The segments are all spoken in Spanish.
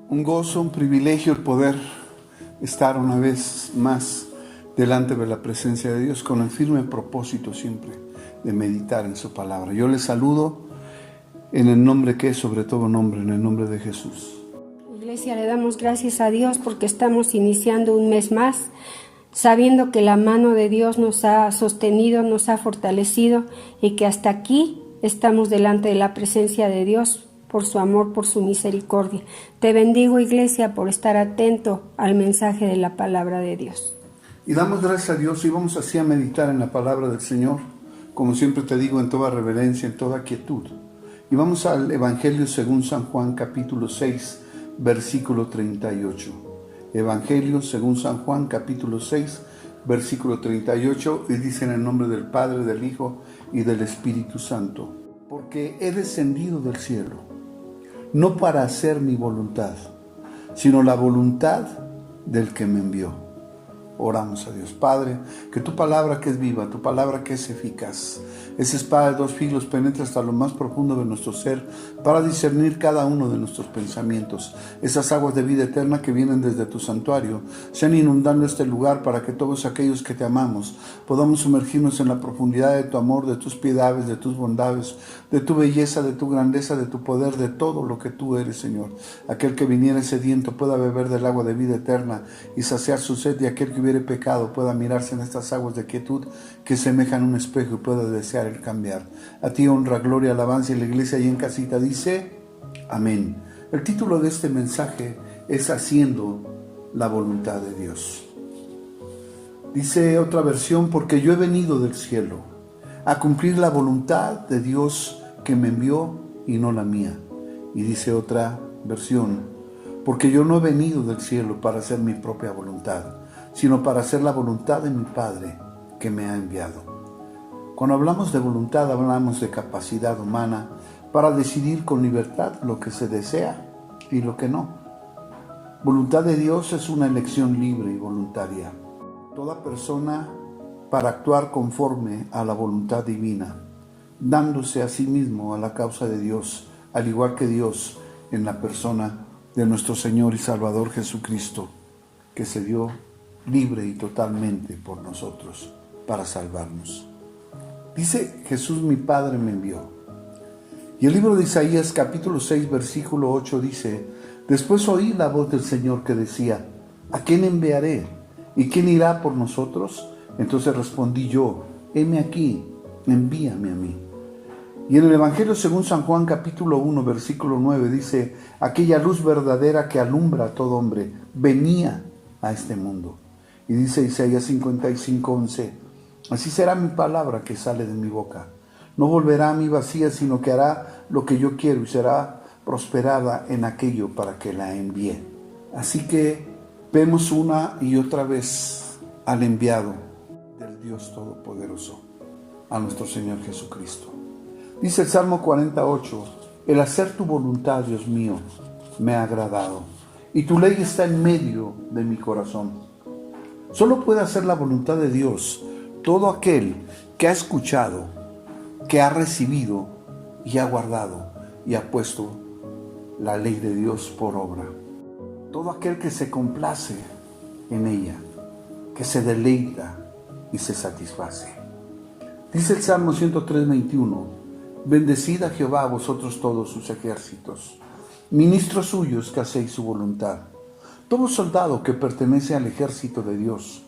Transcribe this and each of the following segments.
Un gozo, un privilegio el poder estar una vez más delante de la presencia de Dios con el firme propósito siempre de meditar en su palabra. Yo les saludo en el nombre que es sobre todo nombre, en el nombre de Jesús. Iglesia, le damos gracias a Dios porque estamos iniciando un mes más, sabiendo que la mano de Dios nos ha sostenido, nos ha fortalecido y que hasta aquí estamos delante de la presencia de Dios por su amor, por su misericordia. Te bendigo, Iglesia, por estar atento al mensaje de la palabra de Dios. Y damos gracias a Dios y vamos así a meditar en la palabra del Señor, como siempre te digo, en toda reverencia, en toda quietud. Y vamos al Evangelio según San Juan, capítulo 6, versículo 38. Evangelio según San Juan, capítulo 6, versículo 38, y dice en el nombre del Padre, del Hijo y del Espíritu Santo: porque he descendido del cielo, no para hacer mi voluntad, sino la voluntad del que me envió. Oramos a Dios. Padre, que tu palabra que es viva, tu palabra que es eficaz, esa espada de dos filos penetra hasta lo más profundo de nuestro ser para discernir cada uno de nuestros pensamientos. Esas aguas de vida eterna que vienen desde tu santuario sean inundando este lugar para que todos aquellos que te amamos podamos sumergirnos en la profundidad de tu amor, de tus piedades, de tus bondades, de tu belleza, de tu grandeza, de tu poder, de todo lo que tú eres, Señor. Aquel que viniere sediento pueda beber del agua de vida eterna y saciar su sed, y aquel que hubiere pecado pueda mirarse en estas aguas de quietud que semejan un espejo y pueda desear el cambiar. A ti honra, gloria, alabanza, y la iglesia ahí en casita dice amén. El título de este mensaje es Haciendo la voluntad de Dios. Dice otra versión: porque yo he venido del cielo a cumplir la voluntad de Dios que me envió y no la mía. Y dice otra versión: porque yo no he venido del cielo para hacer mi propia voluntad, sino para hacer la voluntad de mi Padre que me ha enviado. Cuando hablamos de voluntad, hablamos de capacidad humana para decidir con libertad lo que se desea y lo que no. Voluntad de Dios es una elección libre y voluntaria. Toda persona para actuar conforme a la voluntad divina, dándose a sí mismo a la causa de Dios, al igual que Dios en la persona de nuestro Señor y Salvador Jesucristo, que se dio libre y totalmente por nosotros para salvarnos. Dice Jesús: mi Padre me envió. Y el libro de Isaías capítulo 6 versículo 8 dice: después oí la voz del Señor que decía: ¿a quién enviaré? ¿Y quién irá por nosotros? Entonces respondí yo: heme aquí, envíame a mí. Y en el Evangelio según San Juan capítulo 1 versículo 9 dice: aquella luz verdadera que alumbra a todo hombre venía a este mundo. Y dice Isaías 55:11: así será mi palabra que sale de mi boca. No volverá a mí vacía, sino que hará lo que yo quiero y será prosperada en aquello para que la envíe. Así que vemos una y otra vez al enviado del Dios Todopoderoso, a nuestro Señor Jesucristo. Dice el Salmo 48: el hacer tu voluntad, Dios mío, me ha agradado, y tu ley está en medio de mi corazón. Solo puede hacer la voluntad de Dios todo aquel que ha escuchado, que ha recibido y ha guardado y ha puesto la ley de Dios por obra. Todo aquel que se complace en ella, que se deleita y se satisface. Dice el Salmo 103:21: bendecid a Jehová vosotros todos sus ejércitos, ministros suyos que hacéis su voluntad. Todo soldado que pertenece al ejército de Dios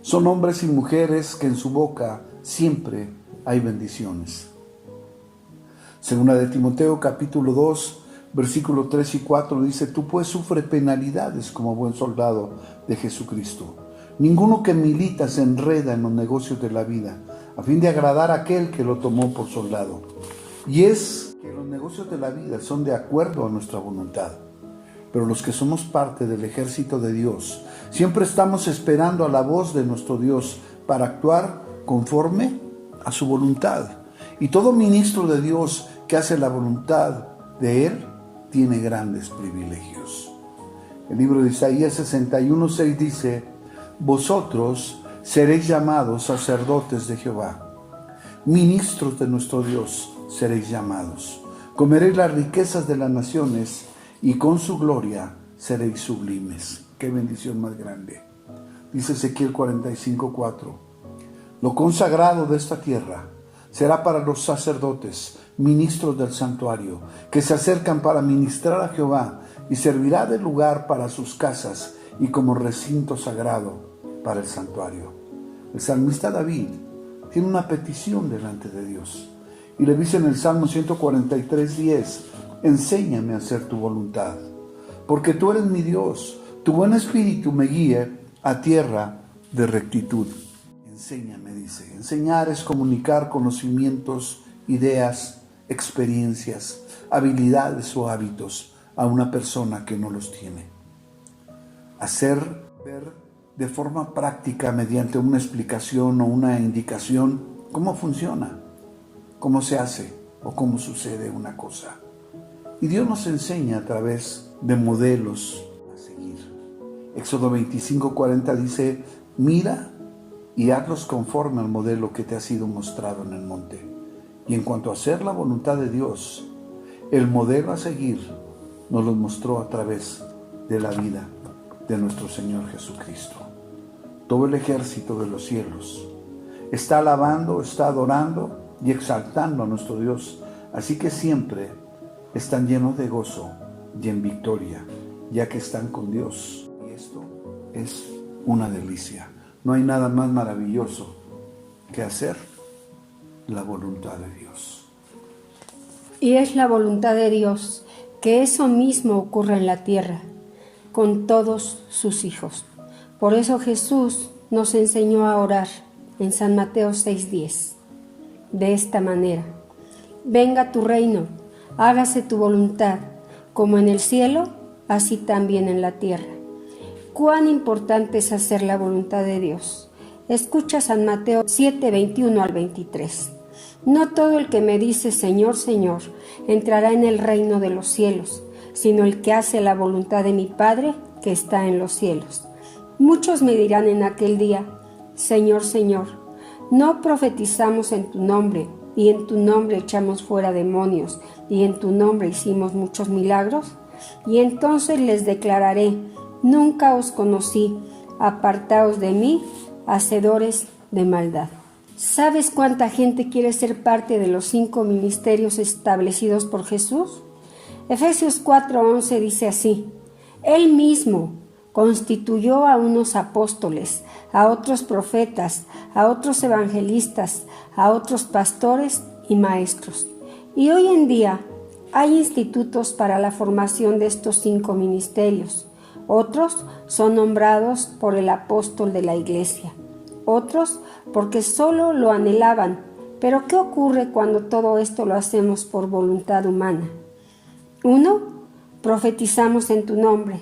son hombres y mujeres que en su boca siempre hay bendiciones. Segunda de Timoteo capítulo 2 versículo 3 y 4 dice: tú pues sufre penalidades como buen soldado de Jesucristo. Ninguno que milita se enreda en los negocios de la vida, a fin de agradar a aquel que lo tomó por soldado. Y es que los negocios de la vida son de acuerdo a nuestra voluntad. Pero los que somos parte del ejército de Dios, siempre estamos esperando a la voz de nuestro Dios para actuar conforme a su voluntad. Y todo ministro de Dios que hace la voluntad de Él tiene grandes privilegios. El libro de Isaías 61:6 dice: vosotros seréis llamados sacerdotes de Jehová, ministros de nuestro Dios seréis llamados. Comeréis las riquezas de las naciones y con su gloria seréis sublimes. Qué bendición más grande. Dice Ezequiel 45:4. Lo consagrado de esta tierra será para los sacerdotes, ministros del santuario, que se acercan para ministrar a Jehová, y servirá de lugar para sus casas y como recinto sagrado para el santuario. El salmista David tiene una petición delante de Dios y le dice en el Salmo 143:10: enséñame a hacer tu voluntad, porque tú eres mi Dios, tu buen espíritu me guíe a tierra de rectitud. Enséñame, dice. Enseñar es comunicar conocimientos, ideas, experiencias, habilidades o hábitos a una persona que no los tiene. Hacer ver de forma práctica, mediante una explicación o una indicación, cómo funciona, cómo se hace o cómo sucede una cosa. Y Dios nos enseña a través de modelos a seguir. Éxodo 25:40 dice: mira y hazlos conforme al modelo que te ha sido mostrado en el monte. Y en cuanto a hacer la voluntad de Dios, el modelo a seguir nos lo mostró a través de la vida de nuestro Señor Jesucristo. Todo el ejército de los cielos está alabando, está adorando y exaltando a nuestro Dios. Así que siempre están llenos de gozo y en victoria, ya que están con Dios. Y esto es una delicia. No hay nada más maravilloso que hacer la voluntad de Dios. Y es la voluntad de Dios que eso mismo ocurra en la tierra, con todos sus hijos. Por eso Jesús nos enseñó a orar en San Mateo 6:10, de esta manera: venga tu reino, hágase tu voluntad, como en el cielo, así también en la tierra. Cuán importante es hacer la voluntad de Dios. Escucha San Mateo 7:21 al 23. No todo el que me dice Señor, Señor, entrará en el reino de los cielos, sino el que hace la voluntad de mi Padre que está en los cielos. Muchos me dirán en aquel día: Señor, Señor, ¿no profetizamos en tu nombre, y en tu nombre echamos fuera demonios, y en tu nombre hicimos muchos milagros? Y entonces les declararé: nunca os conocí, apartaos de mí, hacedores de maldad. ¿Sabes cuánta gente quiere ser parte de los 5 ministerios establecidos por Jesús? Efesios 4:11 dice así: Él mismo constituyó a unos apóstoles, a otros profetas, a otros evangelistas, a otros pastores y maestros. Y hoy en día hay institutos para la formación de estos 5 ministerios. Otros son nombrados por el apóstol de la iglesia, otros porque solo lo anhelaban. Pero ¿qué ocurre cuando todo esto lo hacemos por voluntad humana? 1. Profetizamos en tu nombre.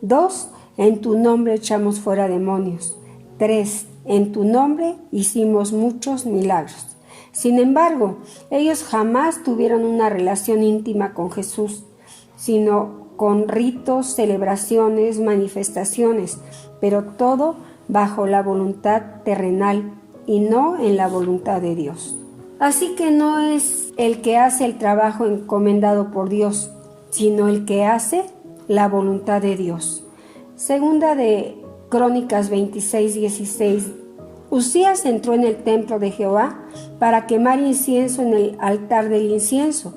2. En tu nombre echamos fuera demonios. 3. En tu nombre hicimos muchos milagros. Sin embargo, ellos jamás tuvieron una relación íntima con Jesús, sino con ritos, celebraciones, manifestaciones, pero todo bajo la voluntad terrenal y no en la voluntad de Dios. Así que no es el que hace el trabajo encomendado por Dios, sino el que hace la voluntad de Dios. Segunda de Crónicas 26:16. Uzías entró en el templo de Jehová para quemar incienso en el altar del incienso.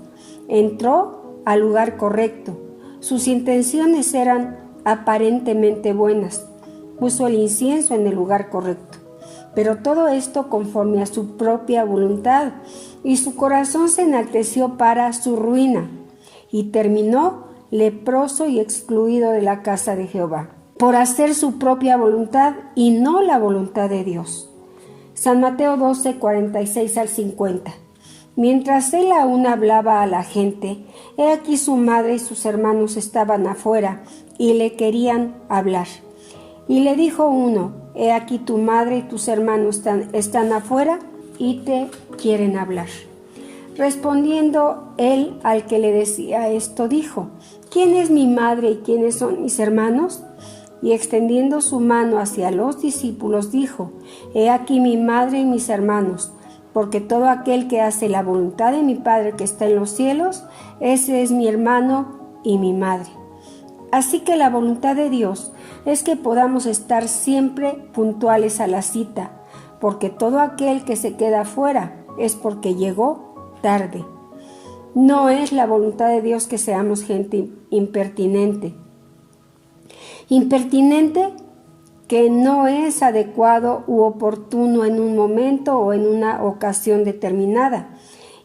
Entró al lugar correcto. Sus intenciones eran aparentemente buenas. Puso el incienso en el lugar correcto. Pero todo esto conforme a su propia voluntad, y su corazón se enalteció para su ruina, y terminó leproso y excluido de la casa de Jehová, por hacer su propia voluntad y no la voluntad de Dios. San Mateo 12:46 al 50. Mientras él aún hablaba a la gente, he aquí su madre y sus hermanos estaban afuera y le querían hablar. Y le dijo uno: he aquí tu madre y tus hermanos están afuera y te quieren hablar. Respondiendo él al que le decía esto, dijo: ¿quién es mi madre y quiénes son mis hermanos? Y extendiendo su mano hacia los discípulos, dijo: he aquí mi madre y mis hermanos, porque todo aquel que hace la voluntad de mi Padre que está en los cielos, ese es mi hermano y mi madre. Así que la voluntad de Dios es que podamos estar siempre puntuales a la cita, porque todo aquel que se queda fuera es porque llegó tarde. No es la voluntad de Dios que seamos gente impertinente. Impertinente que no es adecuado u oportuno en un momento o en una ocasión determinada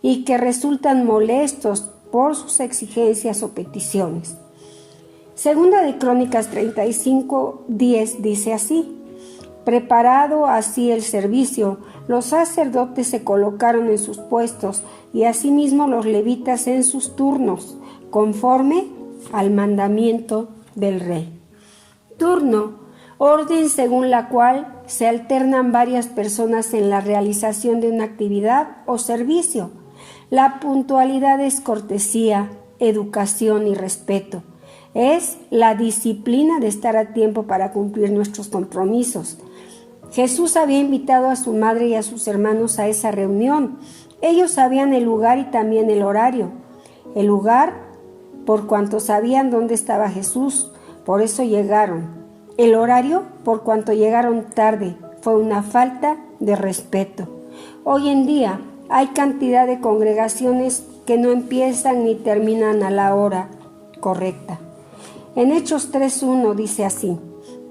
y que resultan molestos por sus exigencias o peticiones. Segunda de Crónicas 35:10 dice así: preparado así el servicio, los sacerdotes se colocaron en sus puestos y asimismo los levitas en sus turnos, conforme al mandamiento del rey. Turno, orden según la cual se alternan varias personas en la realización de una actividad o servicio. La puntualidad es cortesía, educación y respeto. Es la disciplina de estar a tiempo para cumplir nuestros compromisos. Jesús había invitado a su madre y a sus hermanos a esa reunión. Ellos sabían el lugar y también el horario. El lugar, por cuanto sabían dónde estaba Jesús, por eso llegaron. El horario, por cuanto llegaron tarde, fue una falta de respeto. Hoy en día hay cantidad de congregaciones que no empiezan ni terminan a la hora correcta. En Hechos 3:1 dice así: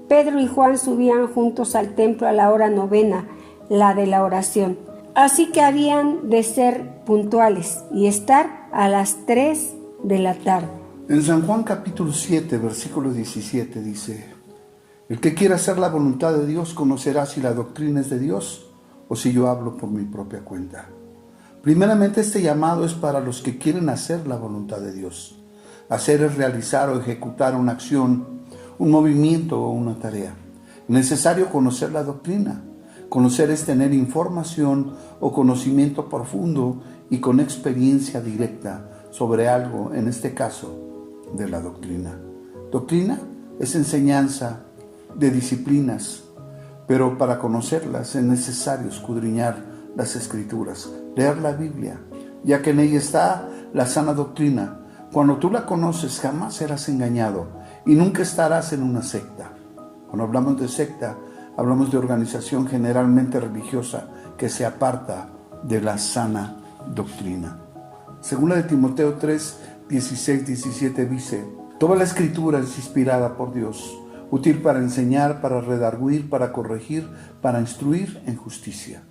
Pedro y Juan subían juntos al templo a la hora 9, la de la oración. Así que habían de ser puntuales y estar a las 3 de la tarde. En San Juan capítulo 7, versículo 17 dice: el que quiera hacer la voluntad de Dios conocerá si la doctrina es de Dios o si yo hablo por mi propia cuenta. Primeramente, este llamado es para los que quieren hacer la voluntad de Dios. Hacer es realizar o ejecutar una acción, un movimiento o una tarea. Es necesario conocer la doctrina. Conocer es tener información o conocimiento profundo y con experiencia directa sobre algo, en este caso, de la doctrina. Doctrina es enseñanza de disciplinas, pero para conocerlas es necesario escudriñar las Escrituras, leer la Biblia, ya que en ella está la sana doctrina. Cuando tú la conoces, jamás serás engañado y nunca estarás en una secta. Cuando hablamos de secta, hablamos de organización generalmente religiosa que se aparta de la sana doctrina. Segunda de Timoteo 3, 16, 17 dice: toda la Escritura es inspirada por Dios, útil para enseñar, para redarguir, para corregir, para instruir en justicia.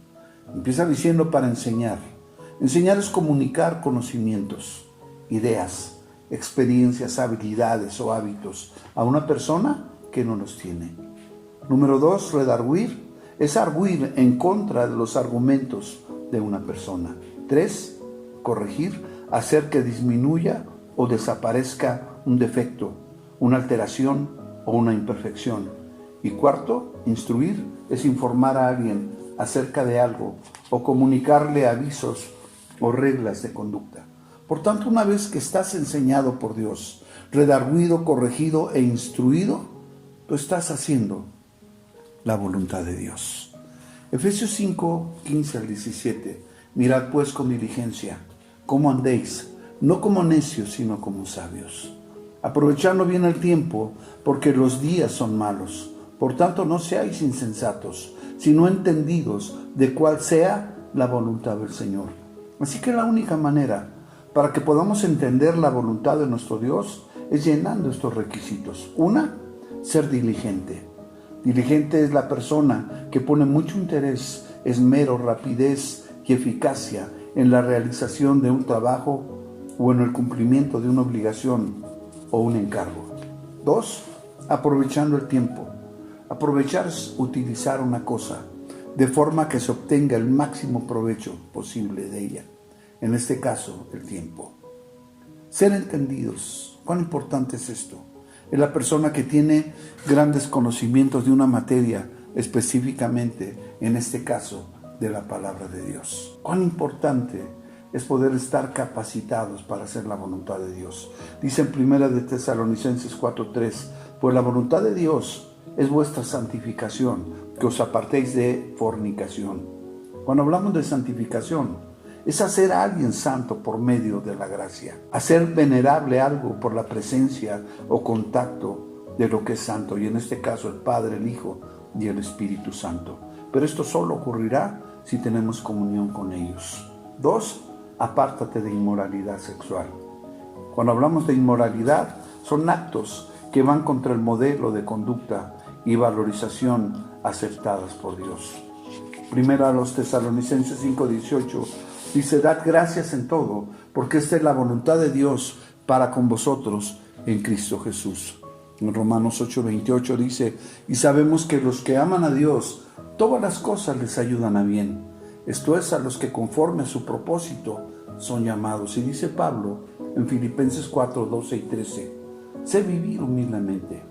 Empieza diciendo para enseñar. Enseñar es comunicar conocimientos, ideas, experiencias, habilidades o hábitos a una persona que no los tiene. Número 2, redarguir es arguir en contra de los argumentos de una persona. 3, corregir, hacer que disminuya o desaparezca un defecto, una alteración o una imperfección. Y 4, instruir es informar a alguien acerca de algo o comunicarle avisos o reglas de conducta. Por tanto, una vez que estás enseñado por Dios, redarguido, corregido e instruido, tú estás haciendo la voluntad de Dios. Efesios 5, 15 al 17. Mirad pues con diligencia cómo andéis, no como necios, sino como sabios, aprovechando bien el tiempo, porque los días son malos. Por tanto, no seáis insensatos, sino entendidos de cuál sea la voluntad del Señor. Así que la única manera para que podamos entender la voluntad de nuestro Dios es llenando estos requisitos. 1, ser diligente. Diligente es la persona que pone mucho interés, esmero, rapidez y eficacia en la realización de un trabajo o en el cumplimiento de una obligación o un encargo. 2, aprovechando el tiempo. Aprovechar es utilizar una cosa de forma que se obtenga el máximo provecho posible de ella. En este caso, el tiempo. Ser entendidos. ¿Cuán importante es esto? Es la persona que tiene grandes conocimientos de una materia, específicamente, en este caso, de la palabra de Dios. ¿Cuán importante es poder estar capacitados para hacer la voluntad de Dios? Dice en 1 de Tesalonicenses 4:3, pues la voluntad de Dios es vuestra santificación, que os apartéis de fornicación. Cuando hablamos de santificación, es hacer a alguien santo por medio de la gracia. Hacer venerable algo por la presencia o contacto de lo que es santo, y en este caso el Padre, el Hijo y el Espíritu Santo. Pero esto solo ocurrirá si tenemos comunión con ellos. 2, apártate de inmoralidad sexual. Cuando hablamos de inmoralidad, son actos que van contra el modelo de conducta y valorización aceptadas por Dios. Primero a los Tesalonicenses 5:18 dice: dad gracias en todo, porque esta es la voluntad de Dios para con vosotros en Cristo Jesús. En Romanos 8:28 dice: y sabemos que los que aman a Dios, todas las cosas les ayudan a bien. Esto es, a los que conforme a su propósito son llamados. Y dice Pablo en Filipenses 4:12 y 13: sé vivir humildemente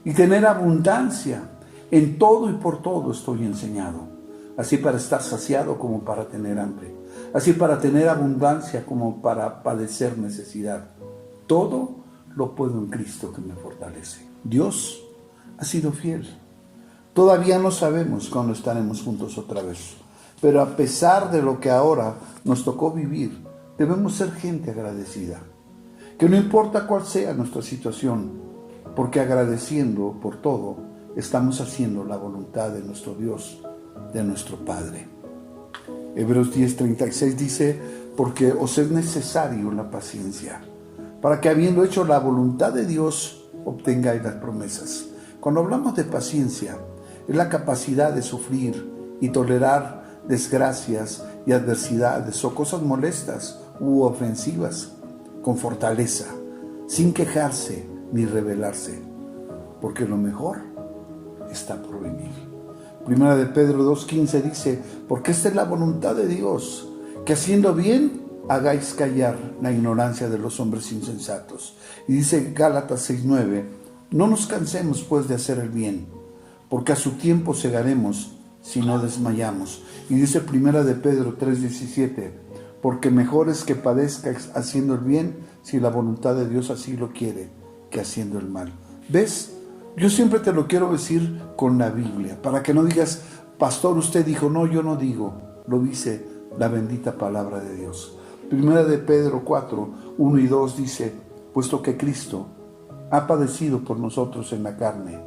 y tener abundancia. En todo y por todo estoy enseñado, así para estar saciado como para tener hambre, así para tener abundancia como para padecer necesidad. Todo lo puedo en Cristo que me fortalece. Dios ha sido fiel. Todavía no sabemos cuándo estaremos juntos otra vez, pero a pesar de lo que ahora nos tocó vivir, debemos ser gente agradecida. Que no importa cuál sea nuestra situación, porque agradeciendo por todo, estamos haciendo la voluntad de nuestro Dios, de nuestro Padre. Hebreos 10:36 dice: porque os es necesario la paciencia, para que habiendo hecho la voluntad de Dios, obtengáis las promesas. Cuando hablamos de paciencia, es la capacidad de sufrir y tolerar desgracias y adversidades o cosas molestas u ofensivas con fortaleza, sin quejarse ni rebelarse, porque lo mejor está por venir. Primera de Pedro 2:15 dice: porque esta es la voluntad de Dios, que haciendo bien hagáis callar la ignorancia de los hombres insensatos. Y dice Gálatas 6:9: no nos cansemos pues de hacer el bien, porque a su tiempo segaremos si no desmayamos. Y dice Primera de Pedro 3:17: porque mejor es que padezcas haciendo el bien, si la voluntad de Dios así lo quiere, que haciendo el mal. ¿Ves? Yo siempre te lo quiero decir con la Biblia, para que no digas: pastor, usted dijo. No, yo no digo, lo dice la bendita palabra de Dios. Primera de Pedro 4:1 y 2 dice: puesto que Cristo ha padecido por nosotros en la carne,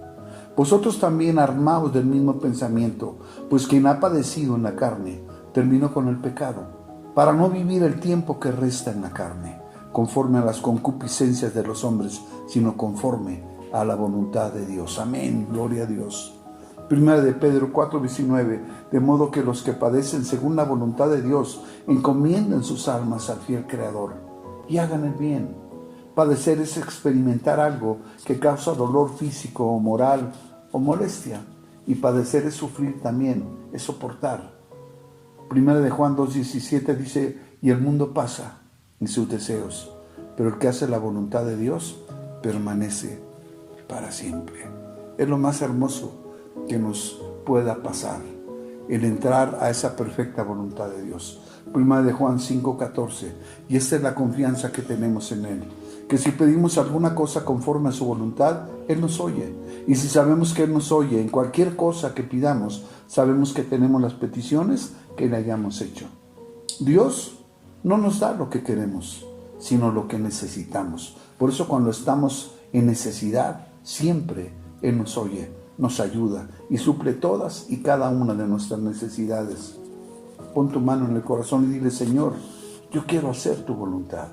vosotros también armaos del mismo pensamiento, pues quien ha padecido en la carne terminó con el pecado, para no vivir el tiempo que resta en la carne, conforme a las concupiscencias de los hombres, sino conforme a la voluntad de Dios. Amén, gloria a Dios. Primera de Pedro 4:19: de modo que los que padecen según la voluntad de Dios encomienden sus almas al fiel Creador y hagan el bien. Padecer es experimentar algo que causa dolor físico o moral o molestia, y padecer es sufrir también, es soportar. Primera de Juan 2:17 dice: y el mundo pasa y sus deseos, pero el que hace la voluntad de Dios permanece para siempre. Es lo más hermoso que nos pueda pasar, el entrar a esa perfecta voluntad de Dios. Primera de Juan 5:14: y esta es la confianza que tenemos en Él, que si pedimos alguna cosa conforme a su voluntad, Él nos oye. Y si sabemos que Él nos oye en cualquier cosa que pidamos, sabemos que tenemos las peticiones que le hayamos hecho. Dios no nos da lo que queremos, sino lo que necesitamos. Por eso cuando estamos en necesidad, siempre Él nos oye, nos ayuda y suple todas y cada una de nuestras necesidades. Pon tu mano en el corazón y dile: Señor, yo quiero hacer tu voluntad.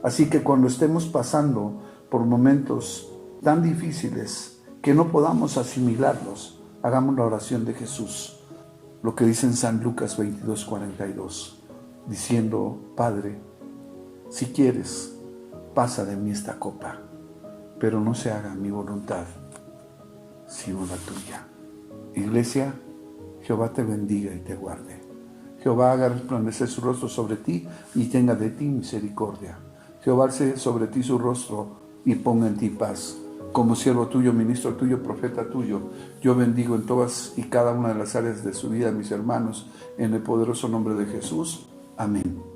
Así que cuando estemos pasando por momentos tan difíciles que no podamos asimilarlos, hagamos la oración de Jesús, lo que dice en San Lucas 22:42, diciendo: Padre, si quieres, pasa de mí esta copa, pero no se haga mi voluntad, sino la tuya. Iglesia, Jehová te bendiga y te guarde. Jehová haga resplandecer su rostro sobre ti y tenga de ti misericordia. Jehová alce sobre ti su rostro y ponga en ti paz. Como siervo tuyo, ministro tuyo, profeta tuyo, yo bendigo en todas y cada una de las áreas de su vida a mis hermanos, en el poderoso nombre de Jesús. Amén.